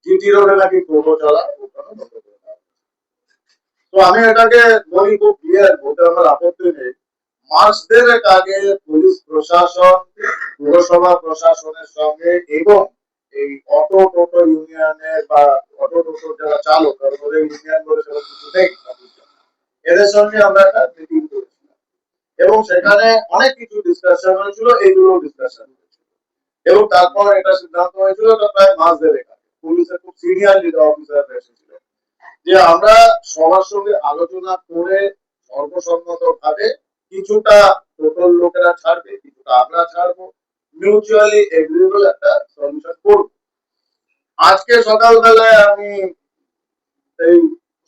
GT রোডে নাকি টোটো চলা ওখানে বন্ধ করে দেওয়া হয়েছে। তো আমি এটাকে বলি খুব ক্লিয়ার, ভোটে আমার আপত্তি নেই। মাস দেড়েক আগে পুলিশ প্রশাসন, পুরসভা প্রশাসনের সঙ্গে এবং এই অটো টোটো ইউনিয়নের বা অটো টোটো যারা চালক, কারণ ওদের ইউনিয়ন বলে সেরকম কিছু নেই, এদের সঙ্গে আমরা একটা মিটিং করেছিলাম এবং সেখানে অনেক কিছু ডিসকাশন হয়েছিল, এইগুলো ডিসকাশন হয়েছিল এবং তারপর এটা সিদ্ধান্ত হয়েছিল প্রায় মাস দেড়েক আগে। পুলিশের খুব সিনিয়র লিডার অফিসার এসেছিল যে আমরা সবার সঙ্গে আলোচনা করে সর্বসম্মত ভাবে কিছুটা টোটাল লোকেরা ছাড়বে, কিছুটা আমরা ছাড়বো, মিউচুয়ালি এগ্রিবল একটা সলিউশন করবো। আজকে সকালবেলায় আমি এই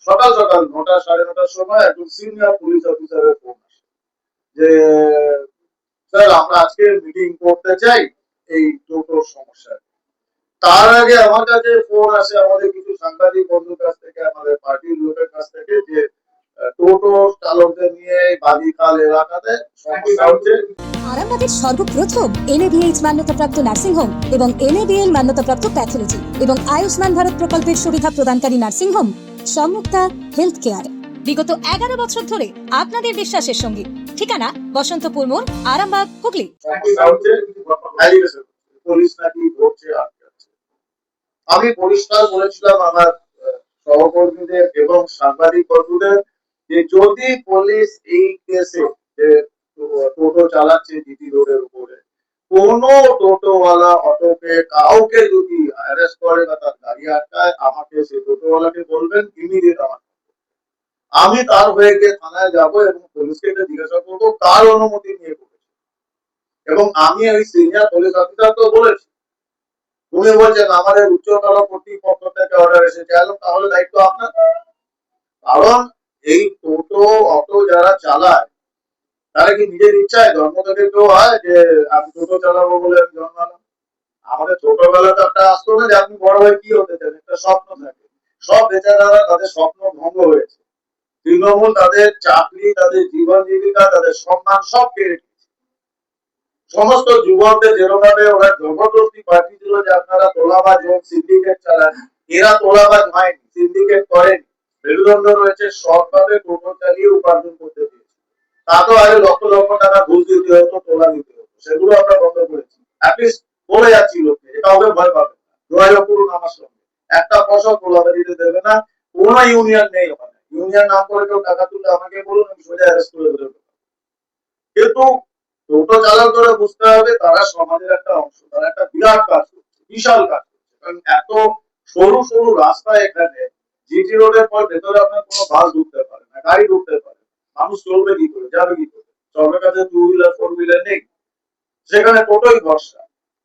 সকাল সকাল 9টা 9:30টার সময় একজন সিনিয়র পুলিশ অফিসারের ফোন আসে যে স্যার আমরা আজকে মিটিং করতে চাই এই টোটোর সমস্যা। তার আগে আমার কাছে ফোন আসে আমাদের কিছু সাংবাদিক বন্ধুর কাছ থেকে, আমাদের পার্টির লোকের কাছ থেকে, যে টোটো চালকদের নিয়ে বাদিখাল এলাকাতে সমস্যা হচ্ছে। আরামবাগের সর্বপ্রথম NABH মান্যতাপ্রাপ্ত নার্সিং হোম এবং NABL মান্যতাপ্রাপ্ত প্যাথোলজি এবং আয়ুষ্মান ভারত প্রকল্পের সুবিধা প্রদানকারী নার্সিং হোম সম্মুক্তা হেলথ কেয়ার বিগত 11 বছর ধরে আপনাদের বিশ্বাসের সঙ্গী। ঠিকানা বসন্তপুর মোড়, আরামবাগ, হুগলি। পুলিশ নাকি ধরছে, আটকাচ্ছে। আমি পরিষ্কার বলেছিলাম আমার সহকর্মীদের এবং সাংবাদিক বন্ধুদের যে যদি পুলিশ এই কেসে যে টোটো চালাচ্ছে জিটি রোডের উপরে, কোন টোটোওয়ালা অটোকে কাউকে যদি অ্যারেস্ট করে বা তার গাড়ি আটকায়, আমাকে সেই টোটোওয়ালাকে বলবেন ইমিডিয়েট আমার, আমি তার হয়ে গিয়ে থানায় যাব এবং পুলিশকে এটা জিজ্ঞাসা করবো কার অনুমতি নিয়ে করেছে। এবং আমি ওই সিনিয়র পুলিশ অফিসার তো বলেছি, উনি বলছেন আমাদের উচ্চতর কর্তৃপক্ষ থেকে অর্ডার এসেছে, তাহলে দায়িত্ব আপনার। কারণ এই টোটো অটো যারা চালায় তারা কি নিজের ইচ্ছায় জন্ম থেকে কেউ হয় যে আমি টোটো চালাবো বলে আমি জন্মালাম? আমাদের ছোটবেলা তো একটা আসতো না যে আপনি বড় হয়ে কি হতে চান, একটা স্বপ্ন থাকে। সব বেচারারা তাদের স্বপ্ন ভঙ্গ হয়েছে। তৃণমূল তাদের চাকরি, তাদের জীবন জীবিকা, তাদের সম্মান সব কেড়ে নিয়েছে। সমস্ত যুবকদের যেভাবে ওরা জবরদস্তি পাঠিয়েছিল যে আপনারা তোলাবাজ হোক, সিন্ডিকেট চালান, এরা তোলাবাজ হয়নি, সিন্ডিকেট করেনি, মেরুদণ্ড রয়েছে, সৎভাবে টোটো চালিয়ে উপার্জন করতে দিয়েছে। তাতেও আগে লক্ষ লক্ষ টাকা ঘুষ দিতে হতো, তোলা দিতে হতো, সেগুলো আমরা বন্ধ করেছি। অ্যাটলিস্ট বলে যাচ্ছি লোককে এটা হবে, ভয় পাবে না, যোগাযোগ করুন আমার সঙ্গে, একটা পয়সা তোলাবাজিতে দেবে না। কোন ইউনিয়ন নেই ওখানে, ইউনিয়ন নাম করে কেউ টাকা তুললে আমাকে বলুন, আমি সোজা অ্যারেস্ট করে দেবো। কিন্তু টোটো চালকরা বুঝতে হবে তারা সমাজের একটা অংশ, তারা একটা বিরাট কাজ করছে, বিশাল কাজ করছে। কারণ এত সরু সরু রাস্তা এখানে, জিটি রোডের পর ভেতরে আপনার কোনো বাস ঢুকতে পারে না, গাড়ি ঢুকতে পারে, মানুষ চলবে কি করে, যাবে কি করে, সবার কাছে 2 হুইলার 4 হুইলার নেই, সেখানে টোটোই ভরসা।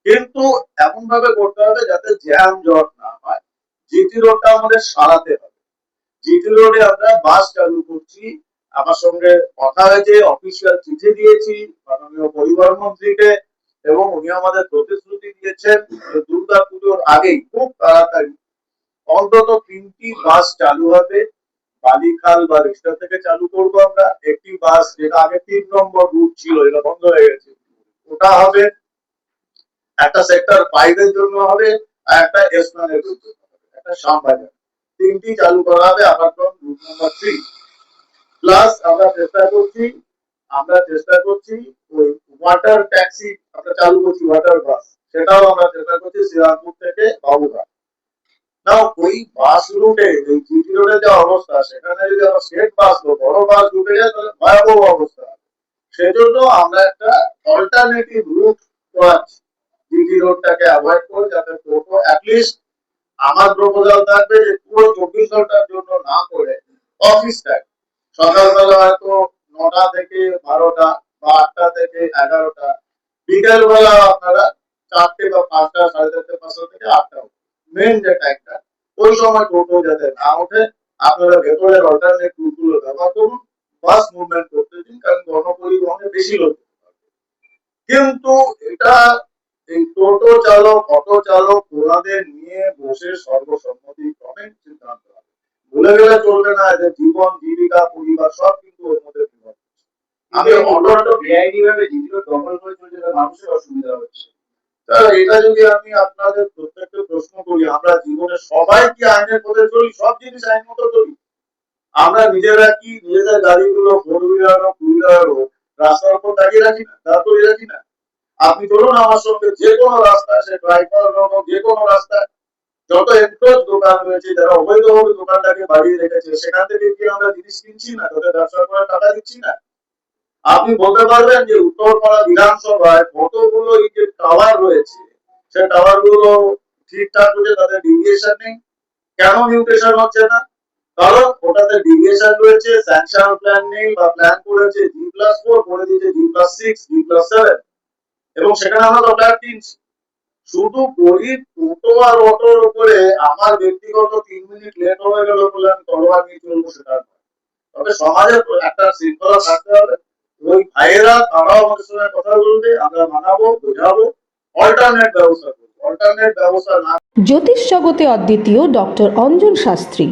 কিন্তু এমন ভাবে করতে হবে যাতে জ্যাম জট না হয়। জিটি রোডটা আমাদের সারাতে হবে। জিটি রোডে আমরা বাস চালু করছি, আমার সঙ্গে কথা হয়েছে, অফিসিয়াল চিঠি দিয়েছি মাননীয় পরিবহন মন্ত্রীকে এবং উনি আমাদের প্রতিশ্রুতি দিয়েছেন যে দুর্গা পুজোর আগেই খুব তাড়াতাড়ি অন্তত 3টি বাস চালু হবে। বালিখাল বা রিক্সা থেকে চালু করবো আমরা একটি বাস, যেটা আগে 3 নম্বর রুট ছিল, এটা বন্ধ হয়ে গেছে, ওটা হবে। একটা সেক্টর 5 এর জন্য হবে, আর একটা S1 এর জন্য হবে, একটা শ্যামবাজার। 3টি চালু করা হবে আপাতত রুট নাম্বার 3। প্লাস আমরা চেষ্টা করছি ওই ওয়াটার ট্যাক্সি আমরা চালু করছি, ওয়াটার বাস, সেটাও আমরা চেষ্টা করছি শ্রীরামপুর থেকে বাবুঘাট। না ওই বাস রুটে এই জিটি রোডের যে অবস্থা, সেখানে যদি আমরা স্টেট বাস বড় বাস ঢুকে যায় তাহলে ভয়াবহ অবস্থা। সেজন্য আমরা একটা অল্টারনেটিভ রুট করাচ্ছি, জিটি রোডটাকে অ্যাভয়েড করে, যাতে টোটো অ্যাটলিস্ট, আমার প্রপোজাল থাকবে যে পুরো 24 ঘন্টার জন্য না করে অফিস টাইম সকালবেলা হয়তো 9টা থেকে 12টা বা 8টা থেকে 11টা, বিকেল বেলা আপনারা 4টে বা 5টা, 4:30, 5টা থেকে 8টা, মেন যে টাইমটা, ওই সময় টোটো যাতে না ওঠে, আপনারা ভেতরের অল্টারনেট রুটগুলো ব্যবহার করুন, বাস মুভমেন্ট করতে দিন, কারণ গণপরিবহনে বেশি লোক। কিন্তু এটা এই টোটো চালক, অটো চালক ওনাদের নিয়ে বসে সর্বসম্মতিক্রমে সিদ্ধান্ত হবে। ভুলে গেলে চলবে না যে জীবন জীবিকা পরিবার সব কিন্তু ওর মধ্যে নির্ভর করছে। আমি অটোটা ভিআইডি ভাবে জিনিসটা দখল করে চলছে, মানুষের অসুবিধা হচ্ছে। এটা যদি আমি আপনাদের প্রত্যেক মানুষকে প্রশ্ন করি, আমরা জীবনে সবাই কি আইনের পথে চলি? সব জিনিস আইন মতো চলি? আমরা নিজেরা কি নিজেদের গাড়িগুলো ফোর হুইলার হোক টু হুইলার হোক রাস্তার উপর দাঁড়িয়ে রাখি না, দাঁড় করিয়ে রাখি না? আপনি চলুন আমার সঙ্গে যে কোনো রাস্তায়, সে ড্রাইভার হোক, যে কোনো রাস্তায় যত এনক্রোচ দোকান রয়েছে, যারা অবৈধভাবে দোকানটাকে বাড়িয়ে রেখেছে, সেখান থেকে কি আমরা জিনিস কিনছি না, তাদের ব্যবসা করার টাকা দিচ্ছি না? আপনি বলতে পারবেন যে উত্তরপাড়া বিধানসভায় কতগুলো এই যে টাওয়ার রয়েছে, সে টাওয়ার গুলো ঠিকঠাক হচ্ছে, তাদের ডিভিয়েশন নেই? কেন মিউটেশন হচ্ছে না? কারণ ওটাতে ডিভিয়েশন রয়েছে, স্যাংশন প্ল্যান নেই, বা প্ল্যান করেছে G+4, করে দিয়েছে G+6, G+7, এবং সেখানে আমরা তো ফ্ল্যাট কিনছি। শুধু গরিব টোটো আর অটোর উপরে আমার ব্যক্তিগত 3 মিনিট লেট হয়ে গেল বলে আমি তলোয়ার নিয়ে চলবো, সেটা নয়। তবে সমাজের একটা শৃঙ্খলা থাকতে হবে। ওই ভাইয়েরা তারাও আমাদের সঙ্গে কথা বলবে, আমরা মানাবো, বোঝাবো, অল্টারনেট ব্যবস্থা করবো। অল্টারনেট ব্যবস্থা না জ্যোতিষ জগতে অদ্বিতীয় ডক্টর অঞ্জন শাস্ত্রী,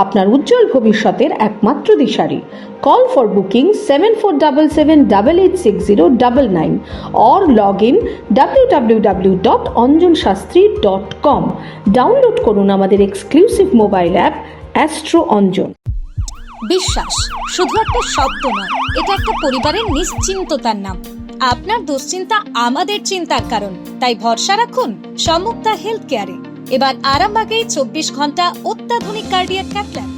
আপনার উজ্জ্বল ভবিষ্যতের একমাত্র দিশারি। Call for booking 7477886099 or log in www.anjanshastri.com। Download করুন আমাদের exclusive mobile app astro Anjan. বিশ্বাস শুধু একটা শব্দ নয়, এটা একটা পরিবারের নিশ্চিন্ততার নাম। আপনার দুশ্চিন্তা আমাদের চিন্তার কারণ, তাই ভরসা রাখুন সম্মুক্তা হেলথ কেয়ারে। এবার আরামবাগে 24 ঘন্টা অত্যাধুনিক কার্ডিয়াক ক্যাথল্যাব।